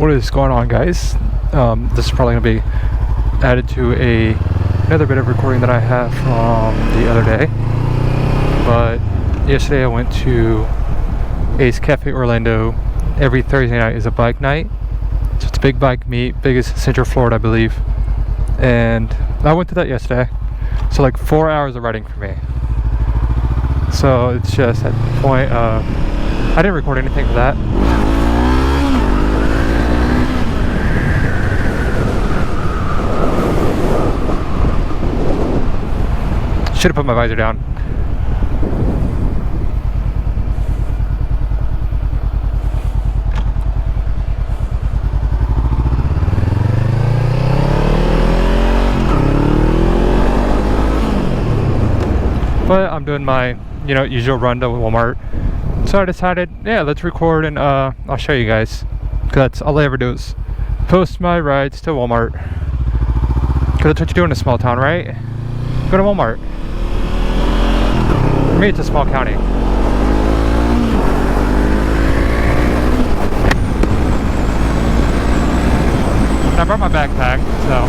What is going on, guys? This is probably going to be added to another bit of recording that I have from the other day. But yesterday I went to Ace Cafe Orlando. Every Thursday night is a bike night. So it's a big bike meet, biggest in Central Florida, I believe. And I went to that yesterday. So like 4 hours of riding for me. So it's just at the point of, I didn't record anything for that. Should have put my visor down. But I'm doing my, usual run to Walmart. So I decided, yeah, let's record and I'll show you guys. Cause that's all I ever do is post my rides to Walmart. Cause that's what you do in a small town, right? Go to Walmart. For me, it's a small county. I brought my backpack, so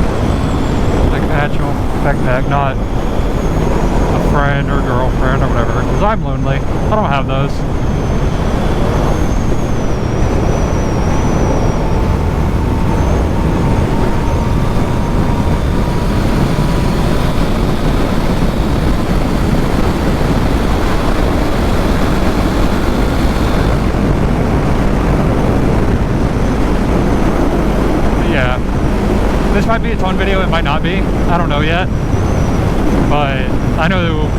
like an actual backpack, not a friend or girlfriend or whatever, because I'm lonely. I don't have those. This might be its own video, it might not be. I don't know yet. But I know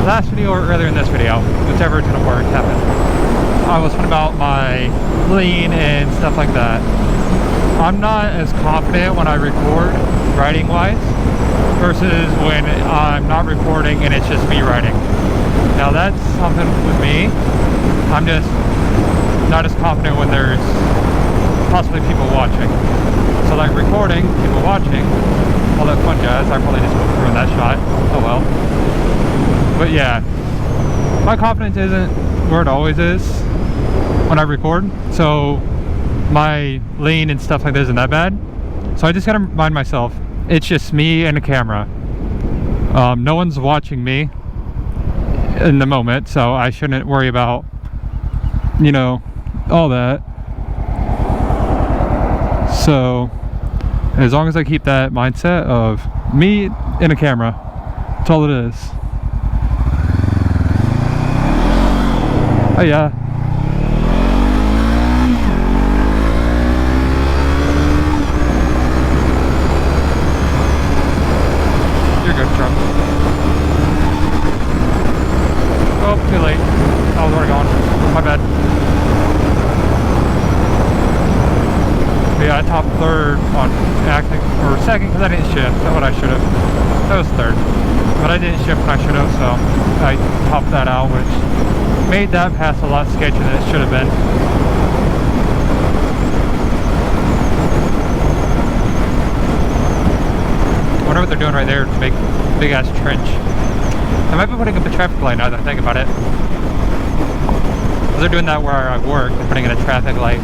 last video or earlier in this video, whichever it's gonna work, happened. I was talking about my lean and stuff like that. I'm not as confident when I record riding wise versus when I'm not recording and it's just me riding. Now that's something with me. I'm just not as confident when there's possibly people watching. So like recording, people watching, all that fun jazz. I probably just ruined that shot. Oh well. But yeah, my confidence isn't where it always is when I record. So my lean and stuff like that isn't that bad. So I just gotta remind myself, it's just me and a camera. No one's watching me in the moment, so I shouldn't worry about, all that. So as long as I keep that mindset of me in a camera, that's all it is. Oh yeah. You're good, truck. Oh, too late. I was already gone. My bad. Yeah, I topped third on acting, or second because I didn't shift. That's what I should have. That was third. But I didn't shift when I should have, so I topped that out, which made that pass a lot sketchier than it should have been. I wonder what they're doing right there to make a big ass trench. I might be putting up a traffic light now that I think about it. They're doing that where I work, they're putting in a traffic light.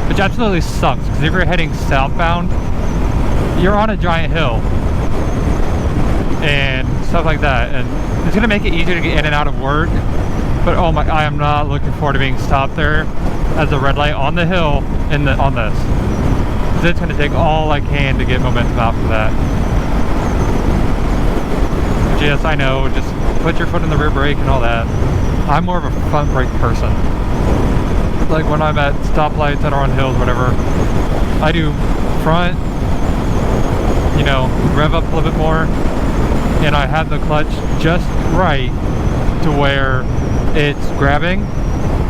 Which absolutely sucks, because if you're heading southbound, you're on a giant hill and stuff like that, and it's going to make it easier to get in and out of work. But oh my, I am not looking forward to being stopped there as a red light on the hill on this. Because it's going to take all I can to get momentum out for that. But yes, I know, just put your foot in the rear brake and all that. I'm more of a front brake person. Like when I'm at stoplights that are on hills, whatever, I do front, rev up a little bit more, and I have the clutch just right to where it's grabbing,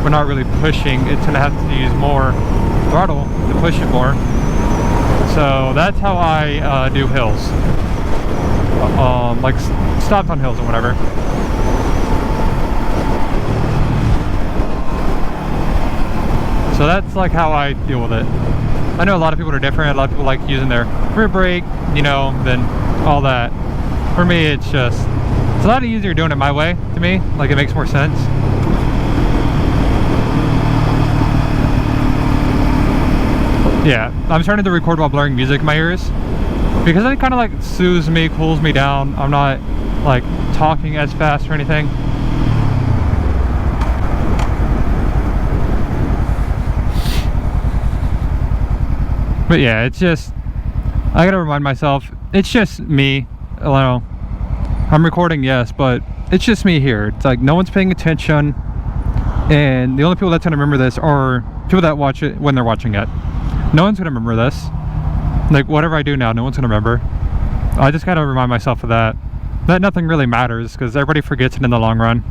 but not really pushing. It's gonna have to use more throttle to push it more. So that's how I do hills, like stops on hills and whatever. So that's like how I deal with it. I know a lot of people are different. A lot of people like using their rear brake, then all that. For me, it's a lot easier doing it my way, to me. Like, it makes more sense. Yeah, I'm starting to record while blaring music in my ears because it kind of like soothes me, cools me down. I'm not like talking as fast or anything. But yeah, it's just, I gotta remind myself, it's just me. I don't know, I'm recording, yes, but it's just me here. It's like no one's paying attention, and the only people that's gonna remember this are people that watch it when they're watching it. No one's gonna remember this. Like whatever I do now, no one's gonna remember. I just gotta remind myself of that nothing really matters, because everybody forgets it in the long run.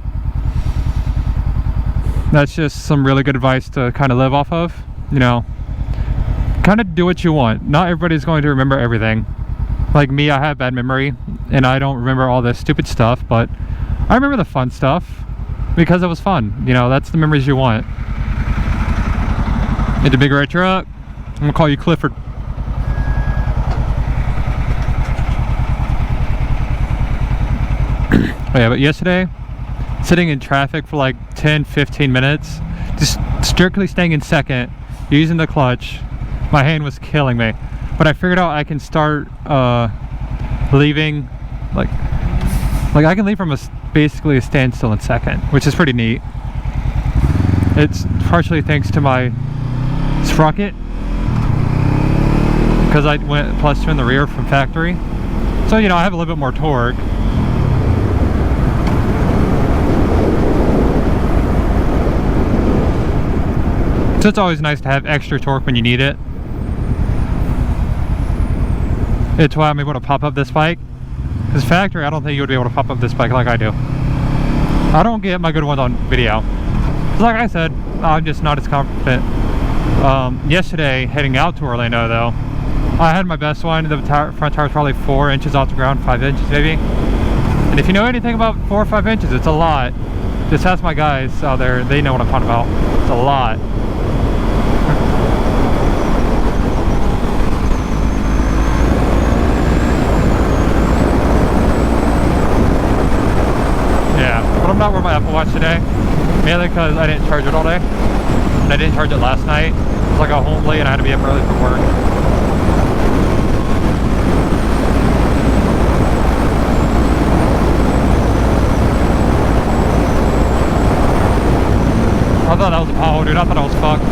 That's just some really good advice to kind of live off of, you know. Kind of do what you want. Not everybody's going to remember everything. Like me, I have bad memory and I don't remember all this stupid stuff, but I remember the fun stuff because it was fun. You know, that's the memories you want. In the big red truck, I'm gonna call you Clifford. Oh yeah, but yesterday, sitting in traffic for like 10-15 minutes, just strictly staying in second, using the clutch, my hand was killing me. But I figured out I can start leaving, like I can leave from basically a standstill in second, which is pretty neat. It's partially thanks to my sprocket, because I went +2 in the rear from factory. So, you know, I have a little bit more torque. So it's always nice to have extra torque when you need it. It's why I'm able to pop up this bike. Because factory, I don't think you would be able to pop up this bike like I do. I don't get my good ones on video. Like I said, I'm just not as confident. Yesterday, heading out to Orlando though, I had my best one. The front tire was probably 4 inches off the ground, 5 inches maybe. And if you know anything about 4 or 5 inches, it's a lot. Just ask my guys out there, they know what I'm talking about. It's a lot. But I'm not wearing my Apple Watch today, mainly because I didn't charge it all day, and I didn't charge it last night. So I got home late and I had to be up early for work. I thought that was a pothole, dude. I thought I was fucked.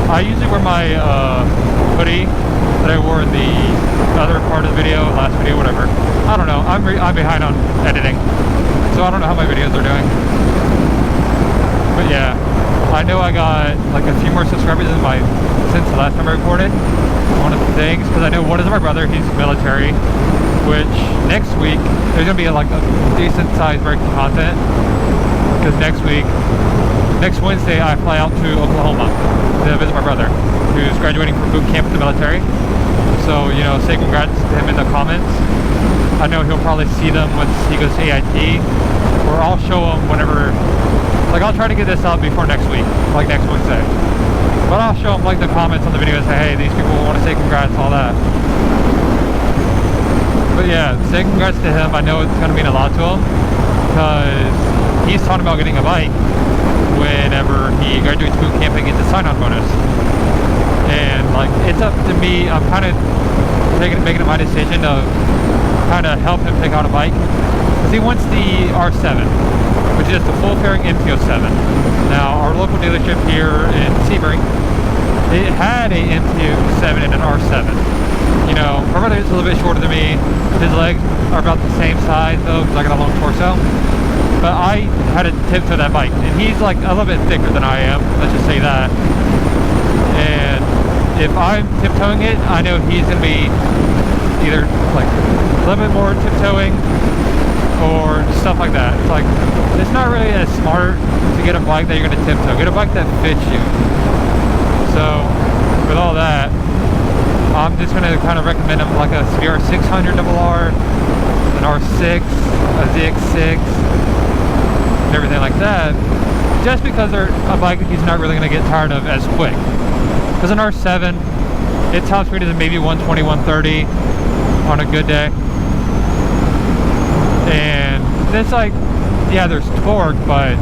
I usually wear my hoodie that I wore in the other part of the video, last video, whatever. I don't know. I'm behind on editing, so I don't know how my videos are doing. But yeah, I know I got like a few more subscribers since the last time I recorded. One of the things, because I know one is my brother. He's military, which next week there's gonna be like a decent sized break of content. Because next Wednesday, I fly out to Oklahoma to visit my brother, who's graduating from boot camp in the military. So, you know, say congrats to him in the comments. I know he'll probably see them once he goes to AIT, or I'll show him whenever, like I'll try to get this out before next week, like next Wednesday. But I'll show him like the comments on the video and say, hey, these people want to say congrats, all that. But yeah, say congrats to him. I know it's going to mean a lot to him, because he's talking about getting a bike whenever he graduates boot camp and gets a sign-on bonus. And like, it's up to me. I'm kind of making it my decision to kind of help him pick out a bike, because he wants the R7, which is the full fairing MT-07. Now, our local dealership here in Sebring, it had a MT-07 and an R7. You know, my brother is a little bit shorter than me. His legs are about the same size though, because I got a long torso. But I had to tiptoe that bike, and he's like a little bit thicker than I am, let's just say that. And if I'm tiptoeing it, I know he's going to be either like a little bit more tiptoeing or stuff like that. It's like, it's not really as smart to get a bike that you're going to tiptoe. Get a bike that fits you. So with all that, I'm just going to kind of recommend him like a CBR 600 RR, an R6, a ZX6, and everything like that, just because they're a bike that he's not really going to get tired of as quick. Because an R7, Its top speed is maybe 120, 130 on a good day. And it's like, yeah, there's torque, but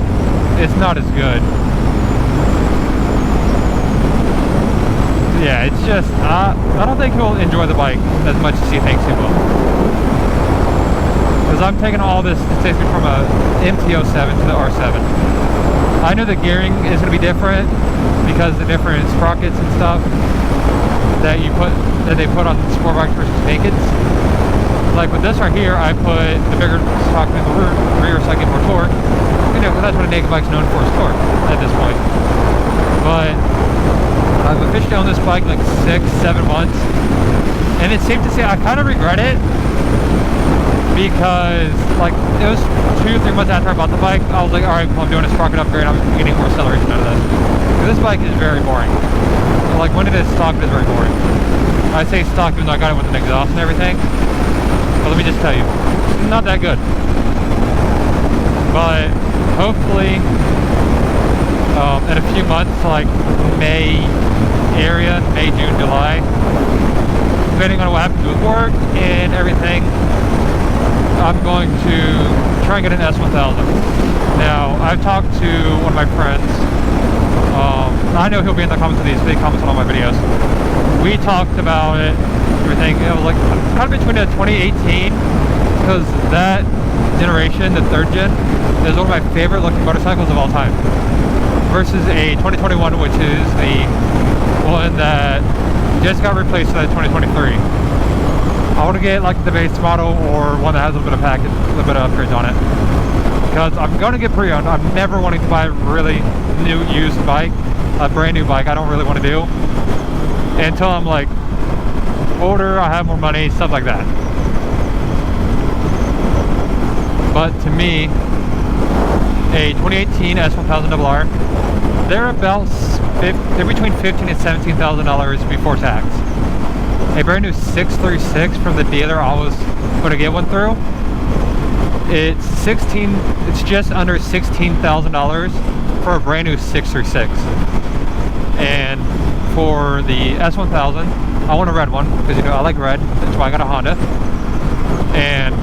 it's not as good. Yeah, it's just, I don't think he'll enjoy the bike as much as he thinks he will. Because I'm taking all this, it takes me from a MT-07 to the R7. I know the gearing is going to be different because the different sprockets and stuff that they put on sport bikes versus nakeds. Like with this right here, I put the bigger sprocket in the rear so I get more torque. You know, that's what a naked bike's known for, is torque at this point. But I've officially owned this bike like 6-7 months, and it's safe to say I kind of regret it, because like it was 2 or 3 months after I bought the bike, I was like, all right, well, I'm doing a sprocket upgrade, I'm getting more acceleration out of this. This bike is very boring. Like when it is stock, it is very boring. I say stock even though I got it with an exhaust and everything, but let me just tell you, not that good. But hopefully in a few months, like May area, May, June, July, depending on what happens with work and everything, I'm going to try and get an S1000. Now, I've talked to one of my friends. I know he'll be in the comments of these, so he comments on all my videos. We talked about it, everything. It was like kind of between a 2018, because that generation, the 3rd gen, is one of my favorite looking motorcycles of all time, versus a 2021, which is the one that just got replaced by the 2023. I want to get like the base model or one that has a little bit of package, a little bit of upgrades on it, because I'm going to get pre-owned. I'm never wanting to buy a really new used bike, a brand new bike. I don't really want to do until I'm like older, I have more money, stuff like that. But to me, a 2018 S1000RR, they're between $15,000 and $17,000 before tax. A brand new 636 from the dealer I was going to get one through, it's just under $16,000 for a brand new 636. And for the S1000, I want a red one because, you know, I like red. That's why I got a Honda. And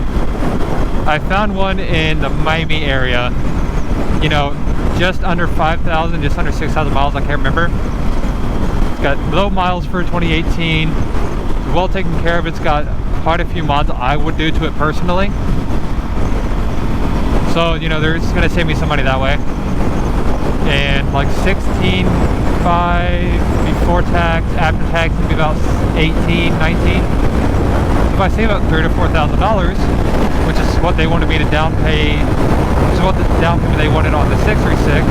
I found one in the Miami area, you know, just under 5,000, just under 6,000 miles, I can't remember. It's got low miles for 2018, well taken care of. It's got quite a few mods I would do to it personally. So, you know, they're just gonna save me some money that way. And like 16.5 before tax, after tax would be about 18, 19. If I save about $3,000 to $4,000, which is what they wanted me to down pay, which is what the down payment they wanted on the 636,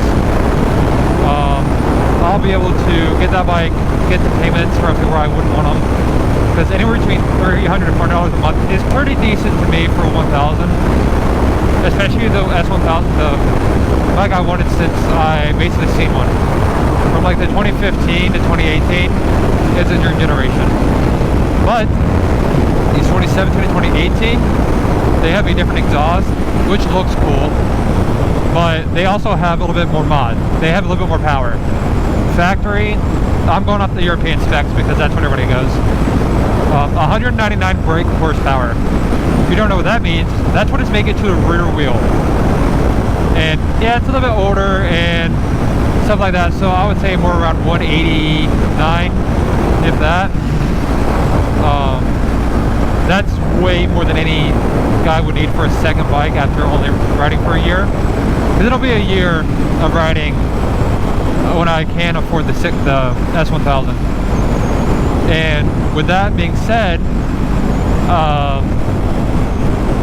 I'll be able to get that bike, get the payments roughly where I wouldn't want them, because anywhere between $300 to $400 a month is pretty decent to me for a 1000, especially the S1000, the bike I wanted since I basically seen one. From like the 2015 to 2018 is a new generation. But these 2017 to 2018, they have a different exhaust, which looks cool, but they also have a little bit more mod. They have a little bit more power. Factory, I'm going off the European specs because that's what everybody goes. 199 brake horsepower. If you don't know what that means, that's what it's making to the rear wheel. And yeah, it's a little bit older and stuff like that, so I would say more around 189, if that. That's way more than any guy would need for a second bike after only riding for a year. Because it'll be a year of riding when I can afford the S1000. And with that being said,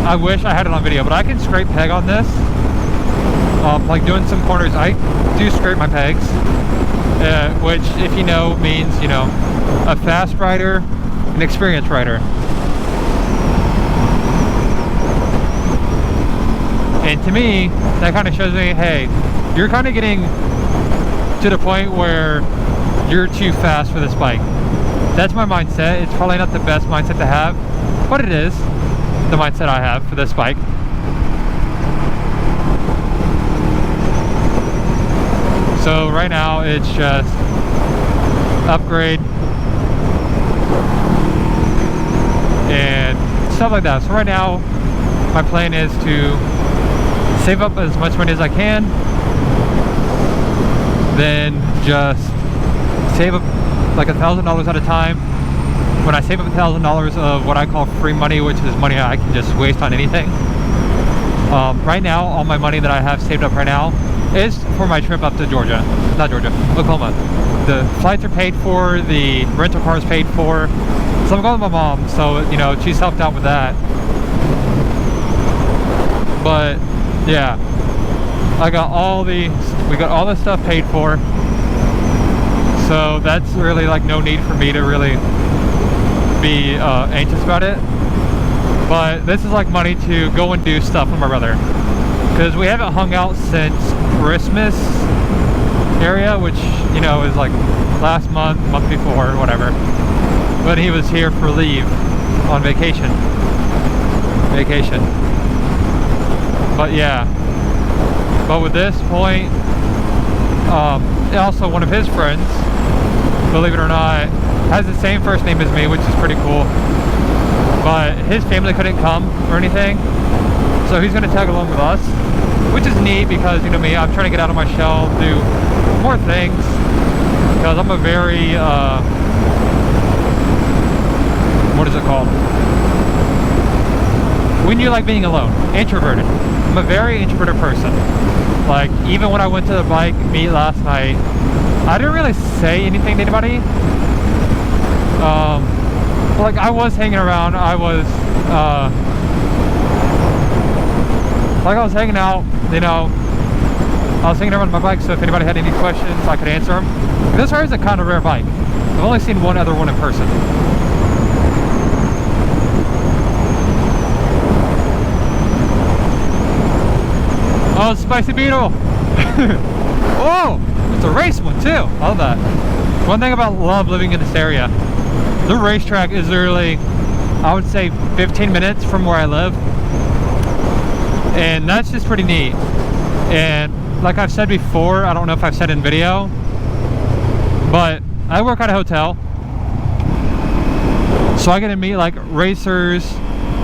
I wish I had it on video, but I can scrape peg on this. Like doing some corners, I do scrape my pegs, which, if you know, means, you know, a fast rider, an experienced rider. And to me, that kind of shows me, hey, you're kind of getting to the point where you're too fast for this bike. That's my mindset. It's probably not the best mindset to have, but it is the mindset I have for this bike. So right now it's just upgrade, stuff like that. So right now my plan is to save up as much money as I can, then just save up like $1,000 at a time. When I save up $1,000 of what I call free money, which is money I can just waste on anything, right now all my money that I have saved up right now is for my trip up to Oklahoma. The flights are paid for, the rental car is paid for, so I'm going with my mom, so you know, she's helped out with that. But yeah, we got all this stuff paid for, so that's really like no need for me to really be anxious about it. But this is like money to go and do stuff with my brother, because we haven't hung out since Christmas area, which, you know, is like last month before, whatever, but he was here for leave on vacation. But yeah, but with this point, also one of his friends, believe it or not, has the same first name as me, which is pretty cool, but his family couldn't come or anything, so he's going to tag along with us, which is neat because, you know me, I'm trying to get out of my shell, do more things, because I'm a very what is it called when you like being alone? Introverted. I'm a very introverted person. Like, even when I went to the bike meet last night, I didn't really say anything to anybody. Like, I was hanging around, I was hanging out, you know, I was hanging around my bike, so if anybody had any questions, I could answer them. This is a kind of rare bike. I've only seen one other one in person. Oh, Spicy Beetle! Oh, it's a race one too. I love that. One thing about love living in this area, the racetrack is literally, I would say, 15 minutes from where I live, and that's just pretty neat. And like I've said before, I don't know if I've said in video, but I work at a hotel, so I get to meet like racers,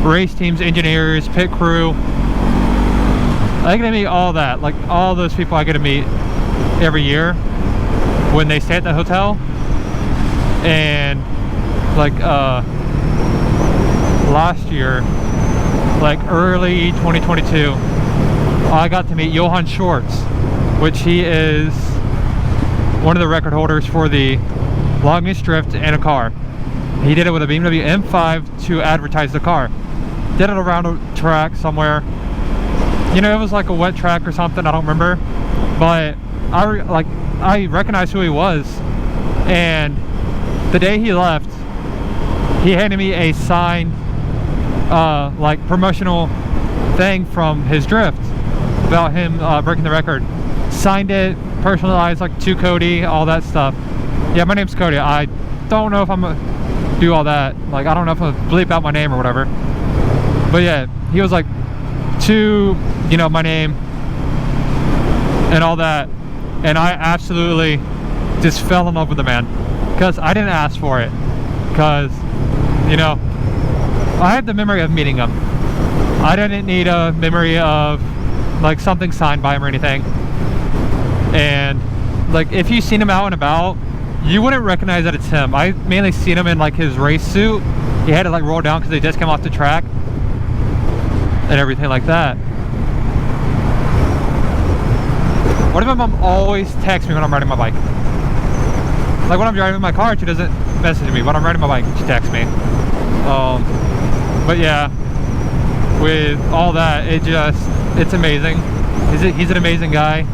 race teams, engineers, pit crew. I get to meet all that, like all those people I get to meet every year when they stay at the hotel. And like last year, like early 2022, I got to meet Johann Schwartz, which he is one of the record holders for the longest drift in a car. He did it with a BMW M5 to advertise the car. Did it around a track somewhere. You know, it was like a wet track or something, I don't remember. But I recognized who he was. And the day he left, he handed me a signed like promotional thing from his drift about him breaking the record. Signed it, personalized, like, to Cody, all that stuff. Yeah, my name's Cody. I don't know if I'm gonna do all that. Like, I don't know if I'm gonna bleep out my name or whatever. But yeah, he was like, to, you know, my name and all that. And I absolutely just fell in love with the man, because I didn't ask for it, because, you know, I had the memory of meeting him. I didn't need a memory of like something signed by him or anything. And like, if you've seen him out and about, you wouldn't recognize that it's him. I mainly seen him in like his race suit. He had it like rolled down because they just came off the track and everything like that. What if my mom always texts me when I'm riding my bike? Like, when I'm driving my car, she doesn't message me. When I'm riding my bike, she texts me. But yeah, with all that, it's amazing. He's an amazing guy.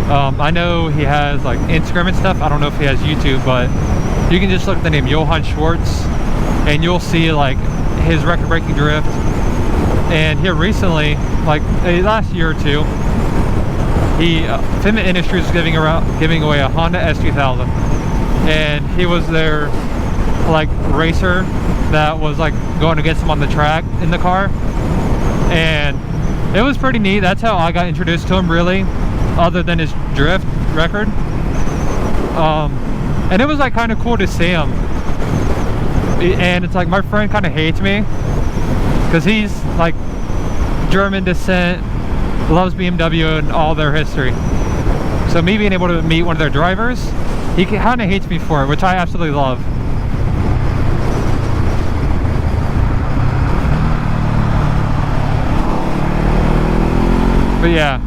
I know he has like Instagram and stuff. I don't know if he has YouTube, but you can just look at the name Johann Schwartz and you'll see like his record-breaking drift. And here recently, like last year or two, Fitment Industries was giving away a Honda S2000, and he was their like racer that was like going against him on the track in the car. And it was pretty neat. That's how I got introduced to him, really, other than his drift record. And it was like kind of cool to see him. And it's like, my friend kind of hates me because he's like German descent, loves BMW and all their history. So me being able to meet one of their drivers, he kind of hates me for it, which I absolutely love. But yeah,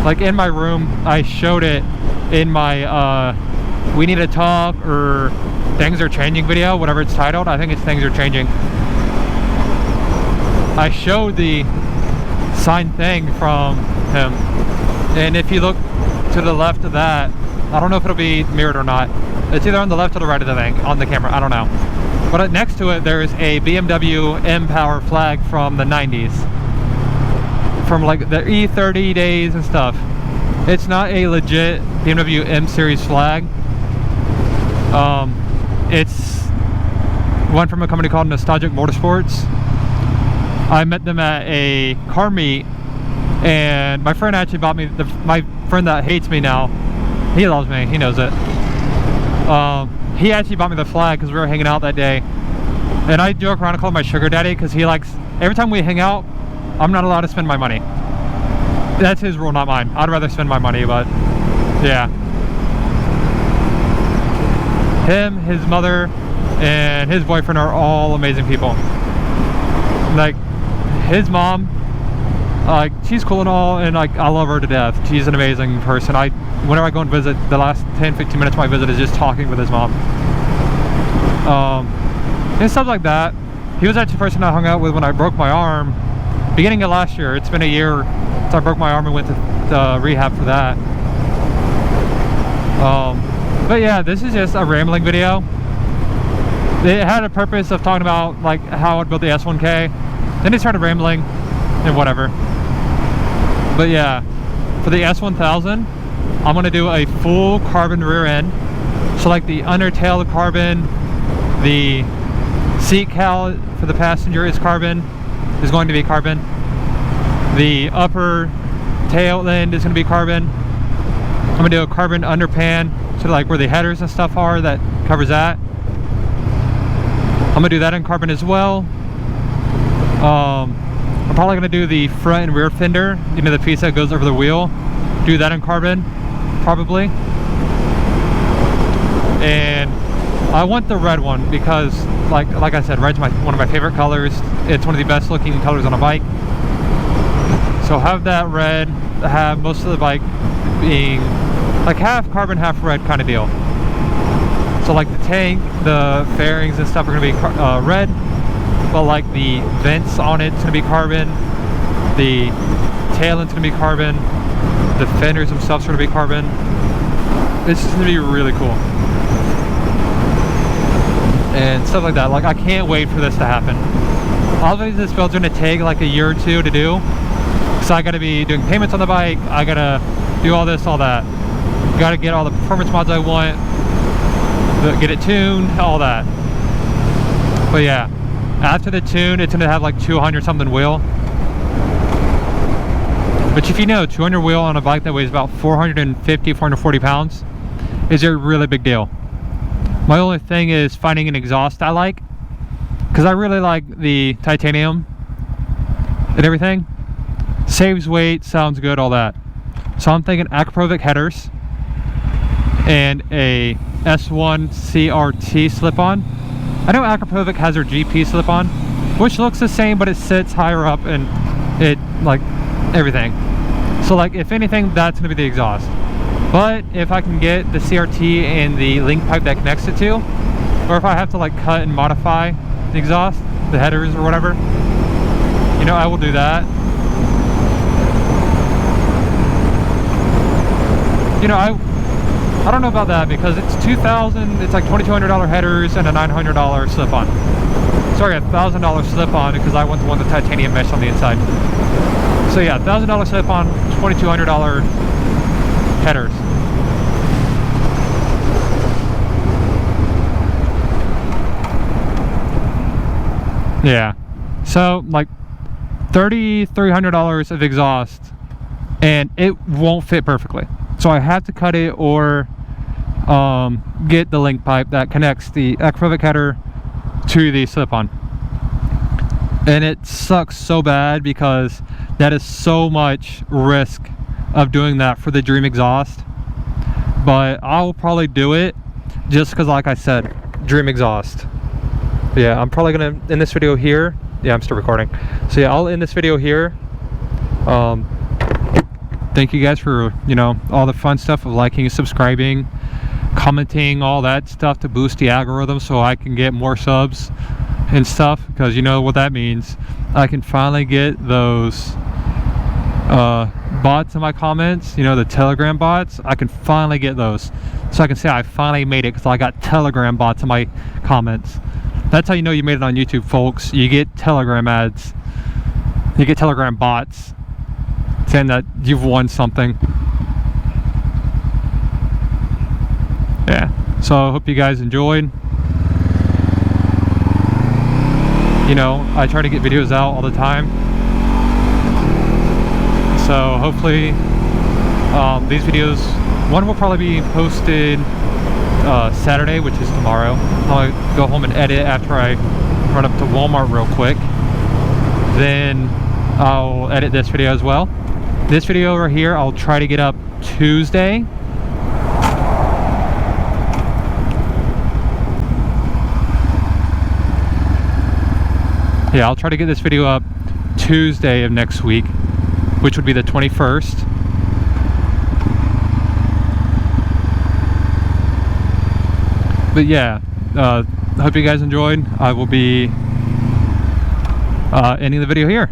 like in my room, I showed it in my We Need to Talk or Things Are Changing video, whatever it's titled. I think it's Things Are Changing. I showed the signed thing from him, and if you look to the left of that, I don't know if it'll be mirrored or not. It's either on the left or the right of the thing on the camera, I don't know. But next to it, there is a BMW M-Power flag from the 90s. From like the E30 days and stuff. It's not a legit BMW M series flag. It's one from a company called Nostalgic Motorsports. I met them at a car meet, and my friend actually bought me my friend that hates me now. He loves me, he knows it. He actually bought me the flag because we were hanging out that day, and I joke around and call him my sugar daddy because he likes, every time we hang out, I'm not allowed to spend my money. That's his rule, not mine. I'd rather spend my money, but yeah. Him, his mother, and his boyfriend are all amazing people. Like, his mom, she's cool and all, and like I love her to death. She's an amazing person. Whenever I go and visit, the last 10-15 minutes of my visit is just talking with his mom. And stuff like that. He was actually the person I hung out with when I broke my arm beginning of last year. It's been a year since I broke my arm and went to rehab for that. But yeah, this is just a rambling video. It had a purpose of talking about like how I'd build the S1K. Then it started rambling and whatever. But yeah, for the S1000, I'm gonna do a full carbon rear end. So like the undertail carbon, the seat cowl for the passenger is going to be carbon. The upper tail end is going to be carbon. I'm going to do a carbon underpan, so like where the headers and stuff are, that covers that. I'm going to do that in carbon as well. I'm probably going to do the front and rear fender, you know, the piece that goes over the wheel. Do that in carbon, probably. And I want the red one because like I said, red's one of my favorite colors. It's one of the best looking colors on a bike. So have that red, have most of the bike being like half carbon, half red kind of deal. So like the tank, the fairings and stuff are going to be red, but like the vents on it's going to be carbon, the tail end's going to be carbon, the fenders themselves are going to be carbon. It's just going to be really cool. And stuff like that. Like, I can't wait for this to happen. Obviously this build's going to take like a year or two to do, because I got to be doing payments on the bike, I got to do all this, all that. Got to get all the performance mods I want, get it tuned, all that. But yeah, after the tune, it's going to have like 200 something wheel. But if you know, 200 wheel on a bike that weighs about 450, 440 pounds is a really big deal. My only thing is finding an exhaust I like, because I really like the titanium and everything. Saves weight, sounds good, all that. So I'm thinking Akrapovic headers and a S1 CRT slip-on. I know Akrapovic has their GP slip-on, which looks the same, but it sits higher up and it, like, everything. So like, if anything, that's going to be the exhaust. But if I can get the CRT and the link pipe that connects it to, or if I have to like cut and modify the exhaust, the headers or whatever, you know, I will do that. You know, I don't know about that because it's $2,000, it's like $2,200 headers and a $900 slip-on. Sorry, a $1,000 slip-on because I want the one with the titanium mesh on the inside. So yeah, $1,000 slip-on, $2,200 headers. Yeah, so like $3,300 of exhaust, and it won't fit perfectly. So I have to cut it or get the link pipe that connects the Akrapovic header to the slip-on. And it sucks so bad because that is so much risk of doing that for the Dream exhaust. But I'll probably do it just because, like I said, Dream exhaust. Yeah, I'm probably gonna end this video here. Yeah, I'm still recording. So yeah, I'll end this video here. Thank you guys for, you know, all the fun stuff of liking, subscribing, commenting, all that stuff to boost the algorithm so I can get more subs and stuff, because you know what that means. I can finally get those bots in my comments, you know, the Telegram bots. I can finally get those, so I can say I finally made it because I got Telegram bots in my comments. That's how you know you made it on YouTube, folks. You get Telegram ads, you get Telegram bots saying that you've won something. Yeah, so I hope you guys enjoyed. You know, I try to get videos out all the time, so hopefully these videos, one will probably be posted Saturday, which is tomorrow. I'll go home and edit after I run up to Walmart real quick. Then I'll edit this video as well. This video over here I'll try to get up Tuesday. Yeah, I'll try to get this video up Tuesday of next week, which would be the 21st. But yeah, hope you guys enjoyed. I will be ending the video here.